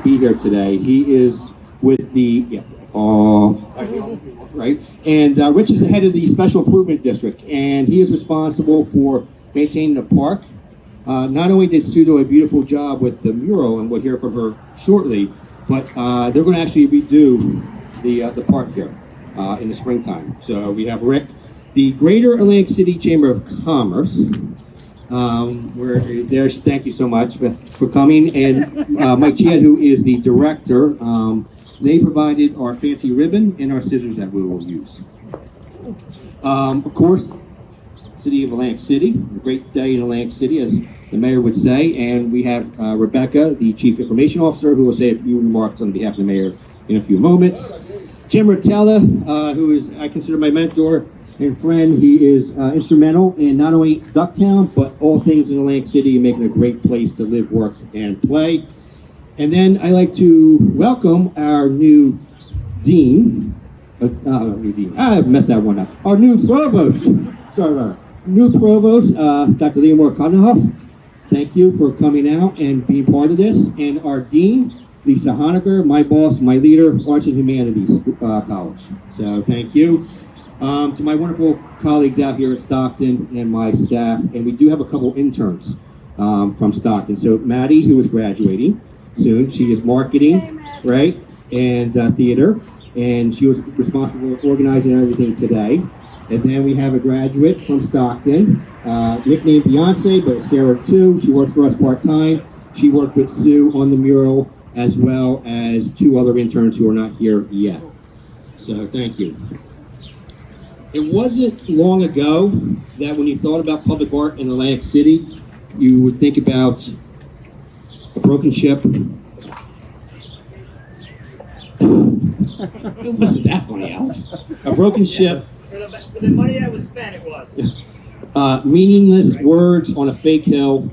be here today. He is with the, yeah, right? And Rich is the head of the Special Improvement District, and he is responsible for maintaining the park. Not only did Sue do a beautiful job with the mural, and we'll hear from her shortly, but they're going to actually redo the park here in the springtime. So we have Rick, the Greater Atlantic City Chamber of Commerce. We're there. Thank you so much for coming. And Mike Chia, who is the director, they provided our fancy ribbon and our scissors that we will use. Of course, City of Atlantic City, a great day in Atlantic City, as the mayor would say. And we have Rebecca, the Chief Information Officer, who will say a few remarks on behalf of the mayor in a few moments. Jim Rotella, who is, I consider my mentor and friend. He is instrumental in not only Ducktown, but all things in Atlantic City, and making a great place to live, work, and play. And then I'd like to welcome our new dean. I messed that one up. Our new provost. Sorry about that. New provost, Dr. Leonore Condenhoff. Thank you for coming out and being part of this. And our dean, Lisa Honecker, my boss, my leader, Arts and Humanities College. So thank you. To my wonderful colleagues out here at Stockton and my staff, and we do have a couple interns from Stockton. So Maddie, who is graduating soon, she is marketing, right, and theater, and she was responsible for organizing everything today. And then we have a graduate from Stockton, nicknamed Beyonce, but Sarah too. She works for us part-time. She worked with Sue on the mural, as well as two other interns who are not here yet. So thank you. It wasn't long ago that when you thought about public art in Atlantic City, you would think about a broken ship. It wasn't that funny, Alex. A broken ship. For the money that was spent, it was. Meaningless words on a fake hill.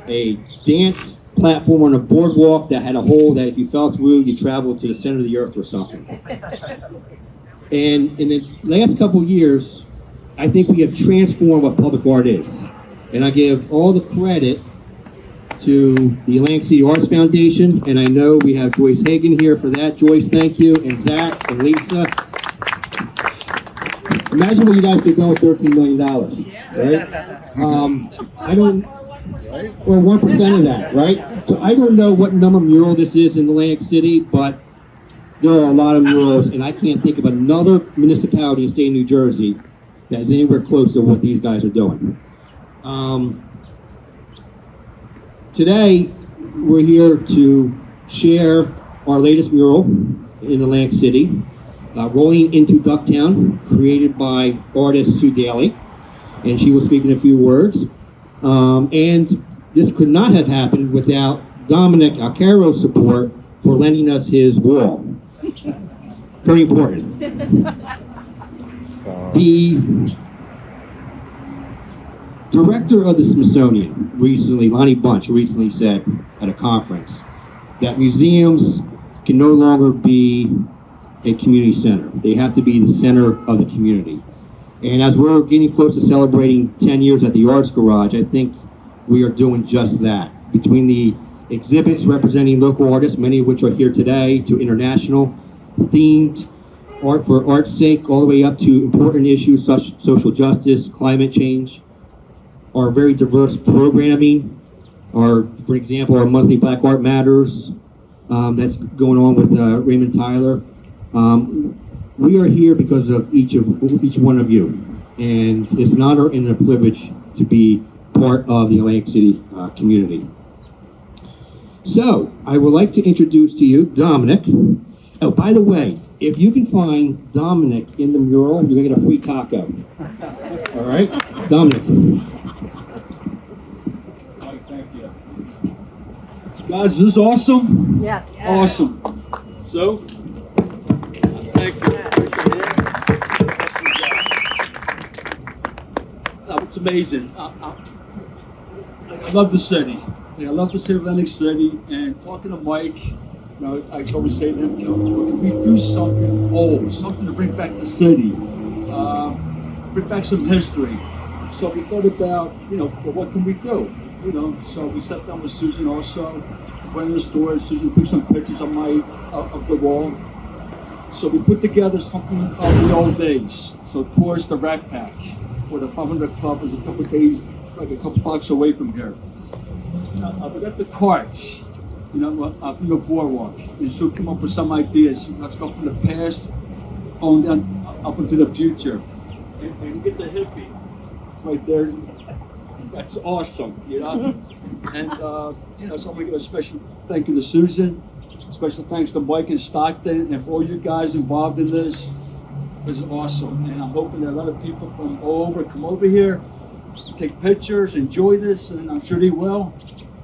A dance platform on a boardwalk that had a hole that if you fell through, you traveled to the center of the earth or something. And in the last couple of years, I think we have transformed what public art is. And I give all the credit to the Atlantic City Arts Foundation, and I know we have Joyce Hagan here for that. Joyce, thank you, and Zach and Lisa. Imagine what you guys could do with $13 million, right? I don't, or 1% of that, right? So I don't know what number mural this is in Atlantic City, but there are a lot of murals, and I can't think of another municipality in the state of New Jersey that is anywhere close to what these guys are doing. Today, we're here to share our latest mural in Atlantic City, Rolling into Ducktown, created by artist Sue Daly, and she will speak in a few words. And this could not have happened without Dominic Alcaro's support for lending us his wall. Very important. The director of the Smithsonian recently, Lonnie Bunch, recently said at a conference that museums can no longer be a community center. They have to be the center of the community. And as we're getting close to celebrating 10 years at the Arts Garage, I think we are doing just that. Between the exhibits representing local artists, many of which are here today, to international themed art for art's sake, all the way up to important issues such as social justice, climate change, our very diverse programming, our, for example, our monthly Black Art Matters that's going on with Raymond Tyler. We are here because of each one of you, and it's an honor and a privilege to be part of the Atlantic City community. So, I would like to introduce to you Dominic. Oh, by the way, if you can find Dominic in the mural, you're gonna get a free taco. All right, Dominic. Thank you. Guys, is this awesome? Yes. Awesome. So, thank you. It's amazing. I love the city. I love the city of Atlantic City. And talking to Mike, I always say to him, can we do something old, something to bring back the city, bring back some history. So we thought about, well, what can we do? So we sat down with Susan also, went in the store. Susan took some pictures of the wall. So we put together something of the old days. So of course the Rack Pack, where the 500 Club is a couple days, like a couple blocks away from here. We got the carts, from the boardwalk. And she'll come up with some ideas. Let's go from the past on down up into the future. And we get the hippie right there. That's awesome, And, so I'm going to give a special thank you to Susan. Special thanks to Mike and Stockton and for all you guys involved in this. It was awesome. And I'm hoping that a lot of people from all over come over here, take pictures, enjoy this, and I'm sure they will.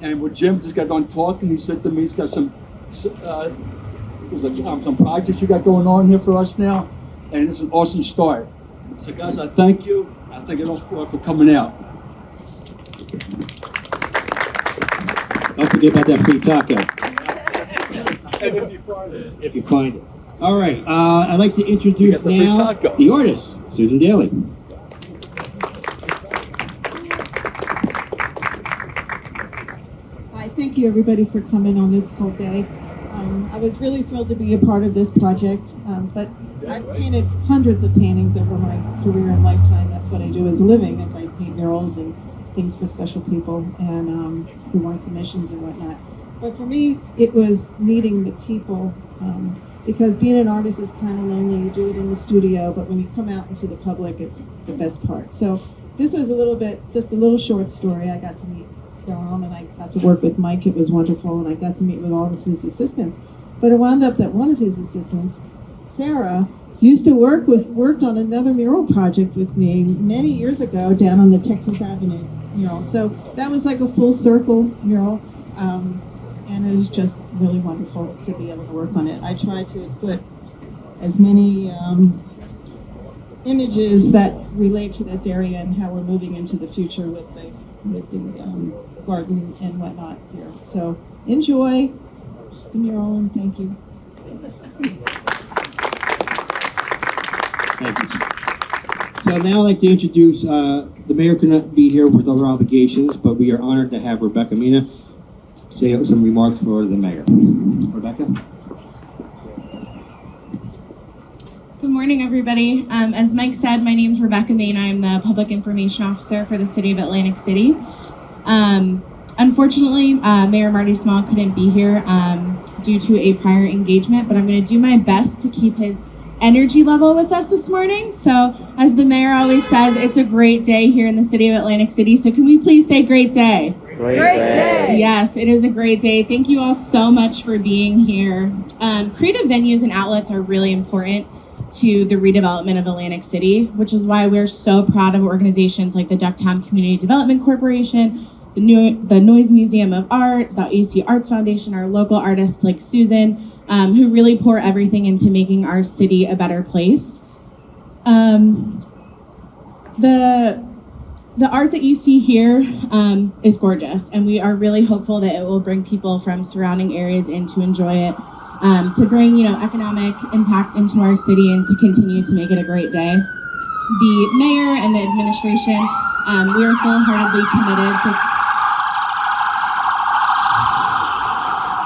And with Jim just got done talking, he said to me he's got some projects you got going on here for us now. And it's an awesome start. So guys, I thank you. I thank you all for coming out. Don't forget about that free taco. And if you find it. If you find it. All right, I'd like to introduce the free now taco. the artist, Susan Daly. Hi, thank you everybody for coming on this cold day. I was really thrilled to be a part of this project, but I've painted hundreds of paintings over my career and lifetime. That's what I do as a living, is I paint murals and things for special people and who want commissions and whatnot. But for me, it was meeting the people, because being an artist is kind of lonely. You do it in the studio, but when you come out into the public, it's the best part. So this was just a little short story. I got to meet Dom and I got to work with Mike. It was wonderful, and I got to meet with all of his assistants. But it wound up that one of his assistants, Sarah, used to worked on another mural project with me many years ago down on the Texas Avenue mural. So that was like a full circle mural. And it was just really wonderful to be able to work on it. I tried to put as many images that relate to this area and how we're moving into the future with the garden and whatnot here. So enjoy the mural and thank you. Thank you. So now I'd like to introduce, the mayor could not be here with other obligations, but we are honored to have Rebecca Mina say some remarks for the mayor. Rebecca? Good morning, everybody. As Mike said, my name is Rebecca Main. I'm the Public Information Officer for the City of Atlantic City. Unfortunately, Mayor Marty Small couldn't be here due to a prior engagement, but I'm going to do my best to keep his energy level with us this morning. So, as the mayor always says, it's a great day here in the City of Atlantic City. So can we please say great day? Great day. Yes, it is a great day. Thank you all so much for being here. Creative venues and outlets are really important to the redevelopment of Atlantic City, which is why we're so proud of organizations like the Ducktown Community Development Corporation, the Noise Museum of Art, the AC Arts Foundation, our local artists like Susan, who really pour everything into making our city a better place. The art that you see here is gorgeous, and we are really hopeful that it will bring people from surrounding areas in to enjoy it, to bring economic impacts into our city and to continue to make it a great day. The mayor and the administration, we are full-heartedly committed to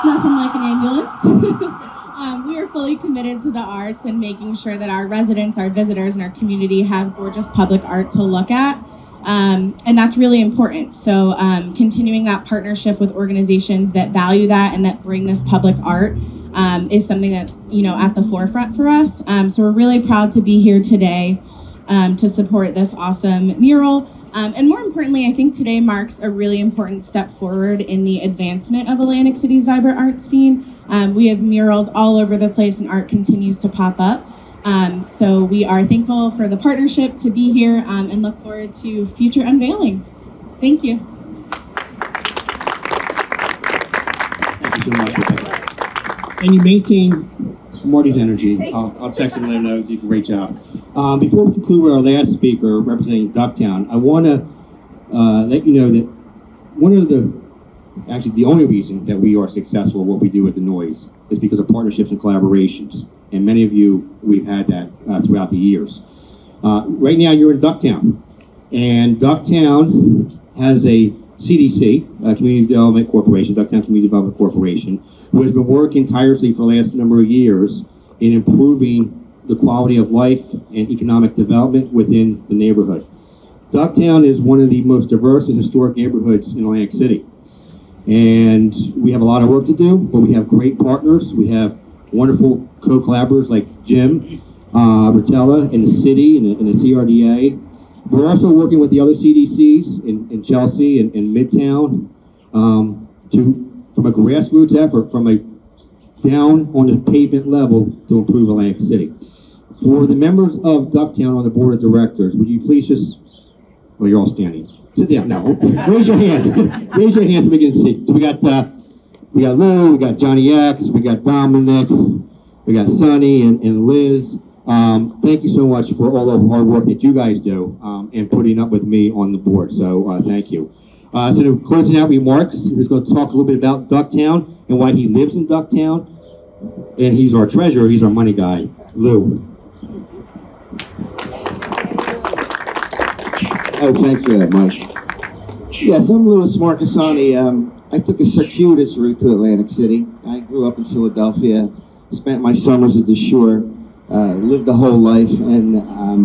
nothing like an ambulance. We are fully committed to the arts and making sure that our residents, our visitors, and our community have gorgeous public art to look at. And that's really important. So continuing that partnership with organizations that value that and that bring this public art is something that's at the forefront for us. So we're really proud to be here today to support this awesome mural. And more importantly, I think today marks a really important step forward in the advancement of Atlantic City's vibrant art scene. We have murals all over the place and art continues to pop up. So we are thankful for the partnership to be here and look forward to future unveilings. Thank you. Thank you so much, Rebecca. And you maintain Marty's energy. I'll text him and let him know you did a great job. Before we conclude with our last speaker representing Ducktown, I want to let you know that the only reason that we are successful at what we do with the noise is because of partnerships and collaborations. And many of you, we've had that throughout the years. Right now, you're in Ducktown. And Ducktown has a CDC, Community Development Corporation, Ducktown Community Development Corporation, who has been working tirelessly for the last number of years in improving the quality of life and economic development within the neighborhood. Ducktown is one of the most diverse and historic neighborhoods in Atlantic City. And we have a lot of work to do, but we have great partners. We have wonderful co-collaborators like Jim Rotella in the city and the CRDA. We're also working with the other CDCs in Chelsea and Midtown from a grassroots effort, from a down on the pavement level to improve Atlantic City. For the members of Ducktown on the board of directors, would you please just, well, you're all standing. Sit down. No, raise your hand. Raise your hand so we can see. So we got Lou, we got Johnny X, we got Dominic, we got Sonny and Liz. Thank you so much for all the hard work that you guys do and putting up with me on the board. So thank you. So to closing out remarks, who's going to talk a little bit about Ducktown and why he lives in Ducktown. And he's our treasurer, he's our money guy, Lou. Oh, thanks for that, Mike. Yes, I'm Louis Marcassani. I took a circuitous route to Atlantic City. I grew up in Philadelphia, spent my summers at the shore, lived a whole life, and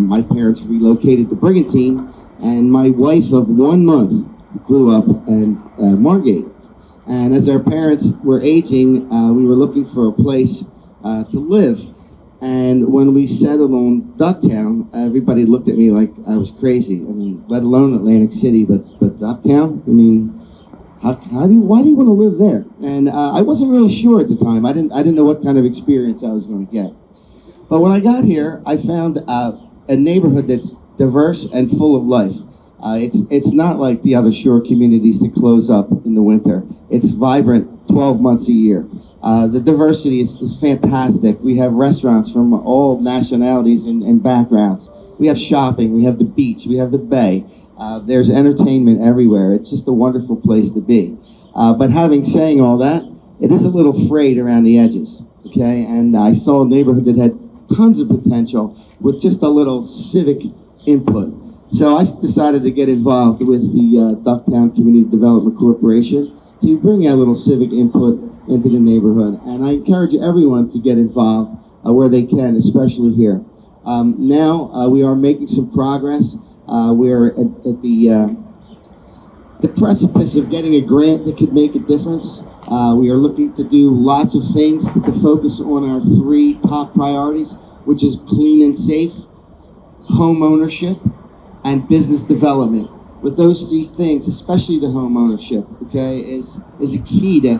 my parents relocated to Brigantine, and my wife of 1 month grew up in Margate. And as our parents were aging, we were looking for a place to live. And when we settled on Ducktown, everybody looked at me like I was crazy. I mean, let alone Atlantic City, but Ducktown? I mean, why do you want to live there? And I wasn't really sure at the time. I didn't know what kind of experience I was going to get. But when I got here, I found a neighborhood that's diverse and full of life. It's not like the other shore communities that close up in the winter. It's vibrant 12 months a year. The diversity is fantastic. We have restaurants from all nationalities and backgrounds. We have shopping, we have the beach, we have the bay. There's entertainment everywhere. It's just a wonderful place to be. But having saying all that, it is a little frayed around the edges, okay? And I saw a neighborhood that had tons of potential with just a little civic input. So I decided to get involved with the Ducktown Community Development Corporation to bring a little civic input into the neighborhood. And I encourage everyone to get involved where they can, especially here. Now we are making some progress. We're at the precipice of getting a grant that could make a difference. We are looking to do lots of things to focus on our 3 top priorities, which is clean and safe, home ownership, and business development. With those 3 things, especially the home ownership, okay, is a key to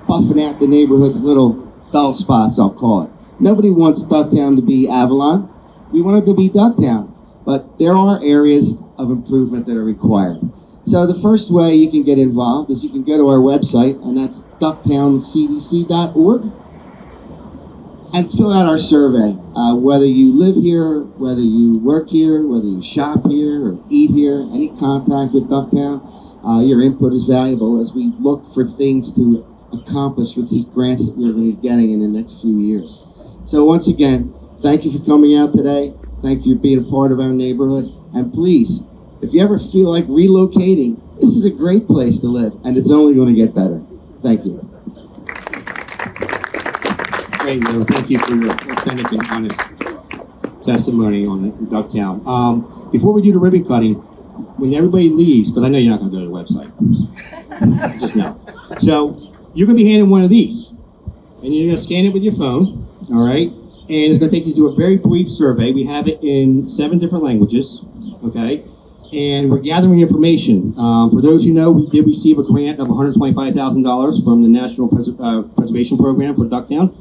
buffing out the neighborhood's little dull spots, I'll call it. Nobody wants Ducktown to be Avalon. We want it to be Ducktown. But there are areas of improvement that are required. So the first way you can get involved is you can go to our website, and that's ducktowncdc.org, and fill out our survey. Whether you live here, whether you work here, whether you shop here or eat here, any contact with Ducktown, your input is valuable as we look for things to accomplish with these grants that we're going to be getting in the next few years. So once again, thank you for coming out today. Thank you for being a part of our neighborhood. And please, if you ever feel like relocating, this is a great place to live, and it's only going to get better. Thank you. Great, Lou. Thank you for your authentic and honest testimony on Ducktown. Before we do the ribbon cutting, when everybody leaves, because I know you're not going to go to the website, just now. So you're going to be handed one of these, and you're going to scan it with your phone, all right? And it's going to take you to a very brief survey. We have it in 7 different languages, okay? And we're gathering information. For those who know, we did receive a grant of $125,000 from the National Preservation Program for Ducktown.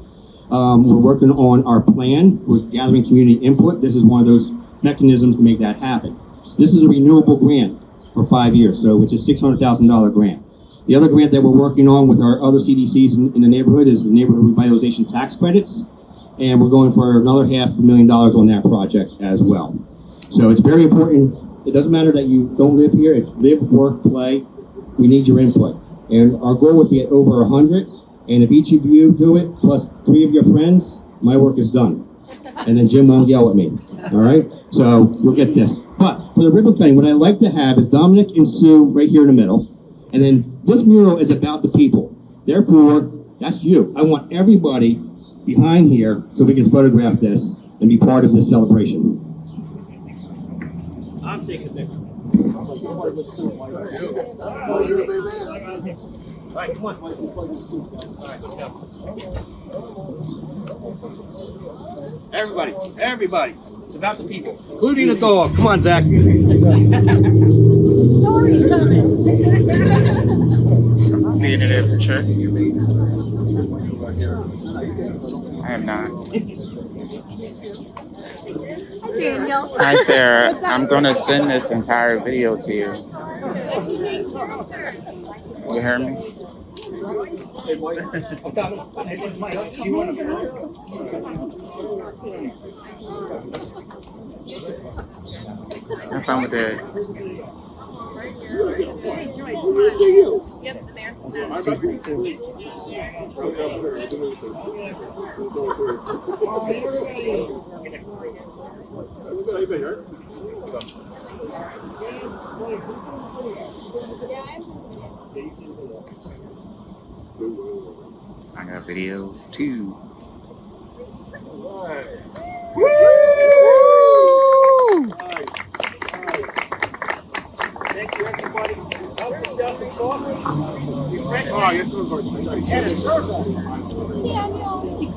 We're working on our plan. We're gathering community input. This is one of those mechanisms to make that happen. This is a renewable grant for 5 years, so it's a $600,000 grant. The other grant that we're working on with our other CDCs in the neighborhood is the neighborhood revitalization tax credits, and we're going for another $500,000 on that project as well. So it's very important. It doesn't matter that you don't live here. It's live, work, play. We need your input. And our goal is to get over 100. And if each of you do it, plus 3 of your friends, my work is done. And then Jim won't yell at me. All right? So we'll get this. But for the ribbon cutting, what I'd like to have is Dominic and Sue right here in the middle. And then this mural is about the people. Therefore, that's you. I want everybody behind here so we can photograph this and be part of this celebration. I'm taking a picture. All right, come on. All right, let's go. Everybody. It's about the people, including the dog. Come on, Zach. Story's coming. Being in a picture. I am not. Hi, Daniel. Hi, Sarah. I'm going to send this entire video to you. You hear me? Have fun with it. I got video too. Thank you, everybody. Help yourself and coffee. Daniel.